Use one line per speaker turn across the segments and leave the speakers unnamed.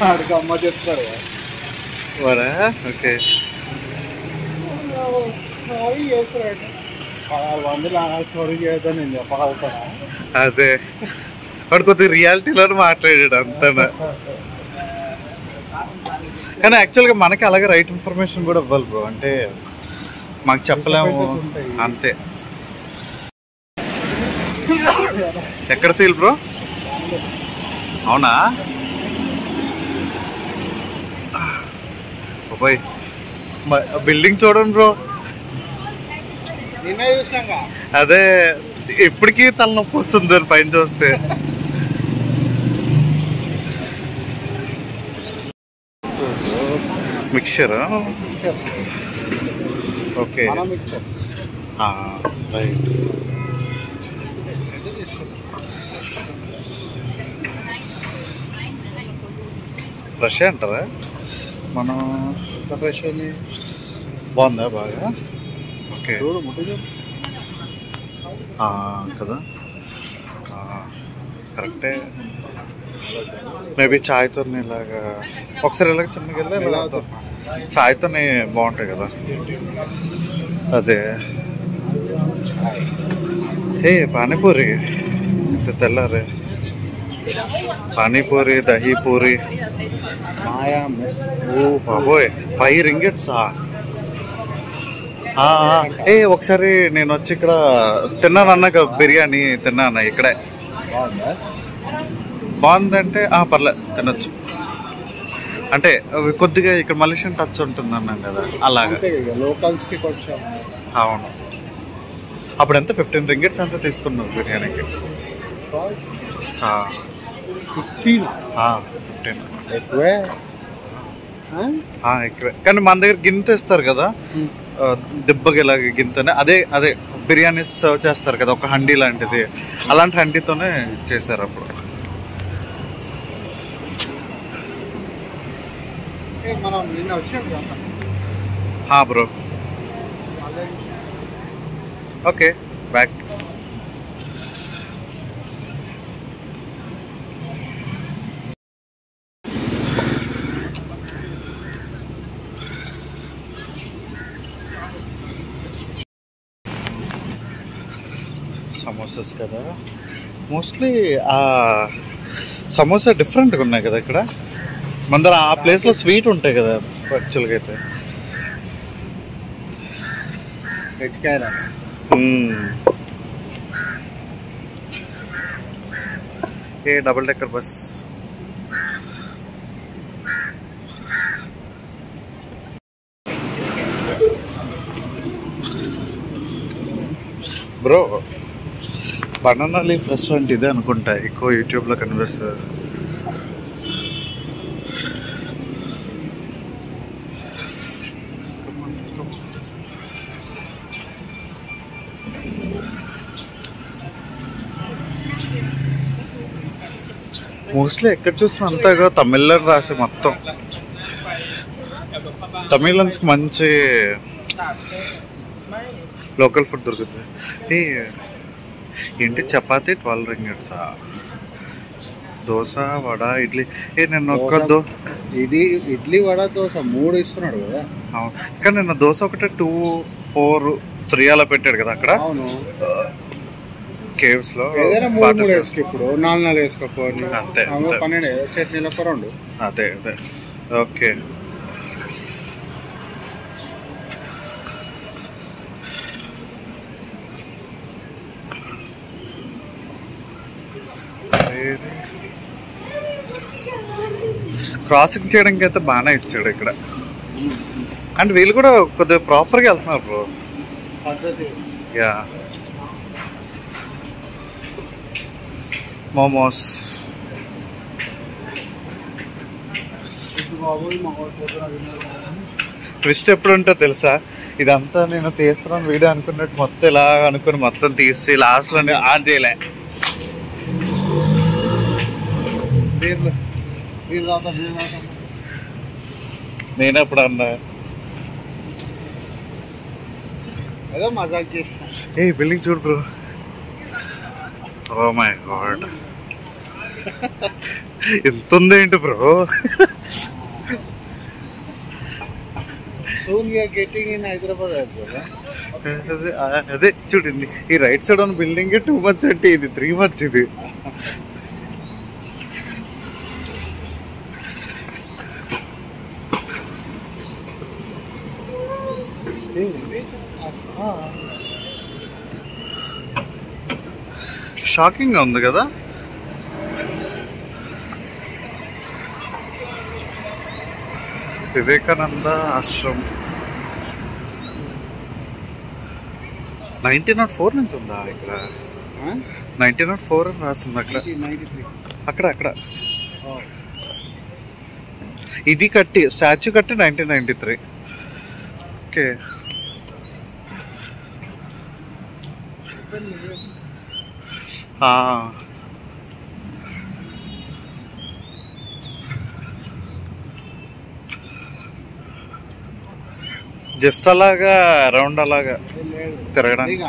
ఆడికి అమ్మ చెప్తారు
వరా. ఓకే.
1600 స్టోరీ చేద్దాం నేను చెప్పగలుగుతాను.
అదే వాడు కొద్దిగా రియాలిటీలో మాట్లాడాడు అంతా. కానీ యాక్చువల్గా మనకి అలాగే రైట్ ఇన్ఫర్మేషన్ కూడా ఇవ్వాలి బ్రో. అంటే మాకు చెప్పలేము అంతే. ఎక్కడ ఫీల్ బ్రో? అవునా? పోయి బిల్డింగ్ చూడండి బ్రో. అదే ఇప్పటికీ తలనొప్పి వస్తుంది దాని పైన చూస్తే. మిక్చర్. Okay right. ఫ్రెష్ అంటారా? మనం
ఫ్రెష్ ఉంది.
బాగుందా బాగా? ఓకే కదా, కరెక్టే. మేబీ చాయ్తో ఇలాగా ఒకసారి ఇలాగ చిన్నగా వెళ్ళి చాయ్తోనే బాగుంటాయి కదా. అదే పానీపూరి తెల్లారే. పానీపూరి, దహీ పూరి.
మాయా మెస్.
ఓ బాబోయ్, 5 ringgits. ఒకసారి నేను వచ్చి ఇక్కడ తిన్నాను అన్నాక, బిర్యానీ తిన్నాను ఇక్కడే. బాగుందంటే పర్లేదు తినొచ్చు. అంటే కొద్దిగా ఇక్కడ మలేషియన్ టచ్ ఉంటుంది అన్నాం కదా, అలాగా
లోకల్స్కి కొంచెం.
అవును. అప్పుడు ఎంత 15 ringgits అంతా తీసుకున్నావు బిర్యానీకి? 15
ఎక్కువే.
ఎక్కువే. కానీ మన దగ్గర గింత ఇస్తారు కదా, దిబ్బకి ఇలాగ గింతనే. అదే అదే బిర్యానీ సర్వ్ చేస్తారు కదా, ఒక హండీ లాంటిది. అలాంటి హండీతోనే చేశారు అప్పుడు. బ్రో. Okay back. సమోసాస్ కదా మోస్ట్లీ. సమోసా డిఫరెంట్గా ఉన్నాయి కదా ఇక్కడ. మన దగ్గర ఆ ప్లేస్లో స్వీట్ ఉంటాయి కదా యాక్చువల్గా అయితే. Double decker bus. Bro banana leaf restaurant ఇదే అనుకుంటా, ఎక్కువ యూట్యూబ్లో కనిపిస్తుంది. మోస్ట్లీ ఎక్కడ చూసినా అంతగా తమిళ్లో రాసి మొత్తం. తమిళన్స్కి మంచి లోకల్ ఫుడ్ దొరుకుతుంది. ఏంటి చపాతీ 12 ringgits. దోశ, వడ, ఇడ్లీ. నిన్న ఒక్క
ఇడ్లీ, వడ, దోశ 3 ఇస్తున్నాడు కదా.
కానీ నిన్న దోశ ఒకటే 2, 4, 3 అలా పెట్టాడు కదా అక్కడ.
అవును.
కేవ్స్ లో
ఏదైనా 3 వేసుకో. ఇప్పుడు 4 వేసుకోపోయి
అంతే.
12 చట్నీలు ఒక 2.
అదే అదే. ఓకే. క్రాసింగ్ చేయడానికి అయితే బాగానే ఇచ్చాడు ఇక్కడ. అండ్ వీళ్ళు కూడా కొద్దిగా ప్రాపర్గా వెళ్తున్నారు బ్రో. యా. మోమోస్. ట్విస్ట్ ఎప్పుడు ఉంటుందో తెలుసా? ఇదంతా నేను తీస్తున్నాను వీడియో అనుకున్నట్టు మొత్తం ఇలా అనుకుని మొత్తం తీసి లాస్ట్లో ఆన్ చేయలే. నేనెప్పుడు అన్నా
ఏదో మజాక్ చేసిన.
ఏ బిల్డింగ్ చూడు బ్రో. ఓ మై గాడ్, ఎంత ఉందేంటి bro.
Soon we are getting in Hyderabad as well.
అదే చూడండి, ఈ రైట్ సైడ్ ఉన్న బిల్డింగ్ 2 months అంటే ఇది 3 months ఇది. షాకింగ్ గా ఉంది కదా. వివేకానంద ఆశ్రమం 1904 నుంచి ఉందా ఇక్కడ? 1904 అని రాస్తుంది అక్కడ. అక్కడ ఇది కట్టి స్టాచ్యూ కట్టి 1993. ఓకే. జస్ట్ అలాగా రౌండ్ అలాగా తిరగడానికి.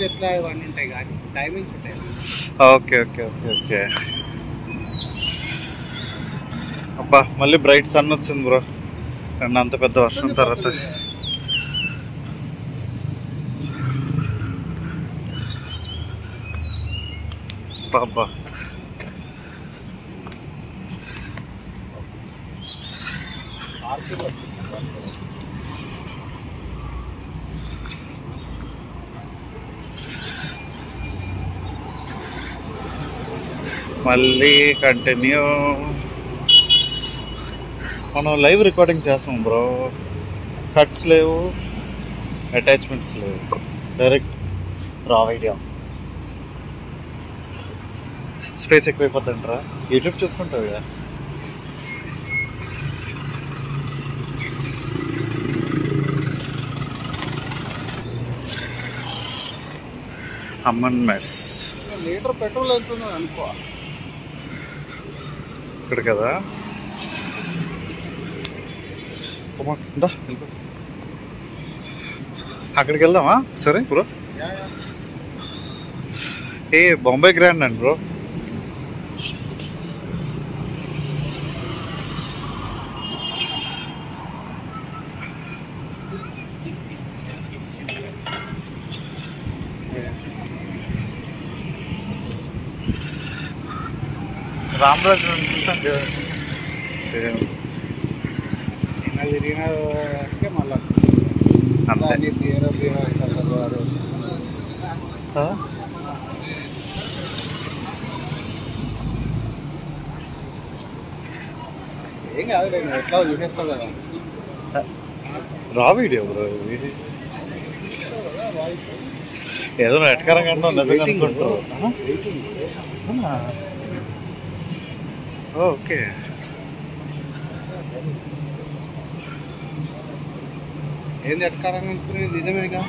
ఎట్లా ఇవన్నీ ఉంటాయి కానీ టైమింగ్స్ ఉంటాయి.
Okay okay okay okay. అబ్బా మళ్ళీ బ్రైట్ సన్ వచ్చింది బ్రో, అంత పెద్ద వర్షం తర్వాత. అబ్బా మళ్ళీ కంటిన్యూ. మనం లైవ్ రికార్డింగ్ చేస్తాం బ్రో, కట్స్ లేవు, అటాచ్మెంట్స్ లేవు, డైరెక్ట్ రా వీడియో. స్పేస్ ఎక్కువైపోతుంటారా? యూట్యూబ్ చూసుకుంటావు కదా. అమ్మన్ మెస్.
లీటర్ పెట్రోల్ ఎంత ఉందో అనుకో
ఇక్కడ కదా. అక్కడికి వెళ్దామా సరే బ్రో? ఏ బొంబాయి గ్రాండ్ అండి బ్రో. రామరాజు
తిరిగిన మళ్ళీ
అంతే.
ఏం కాదు, నేను ఎట్లా చూసేస్తావు కదా.
రా వీడియో బ్రో ఇది. ఏదో నెట్కరంగా నిజంగా అనుకుంటావు. ఓకే.
ఏంది ఎట్కారంగా అనుకునేది నిజమేగా.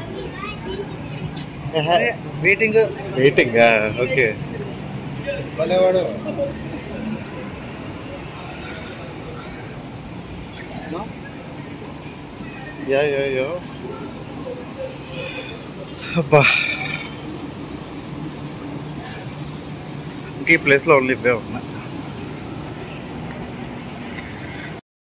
Waiting
okay.
భలేవాడు.
యో అబ్బా, ఇంక ఈ ప్లేస్లో ఓన్లీ ఇవే ఉన్నాయి.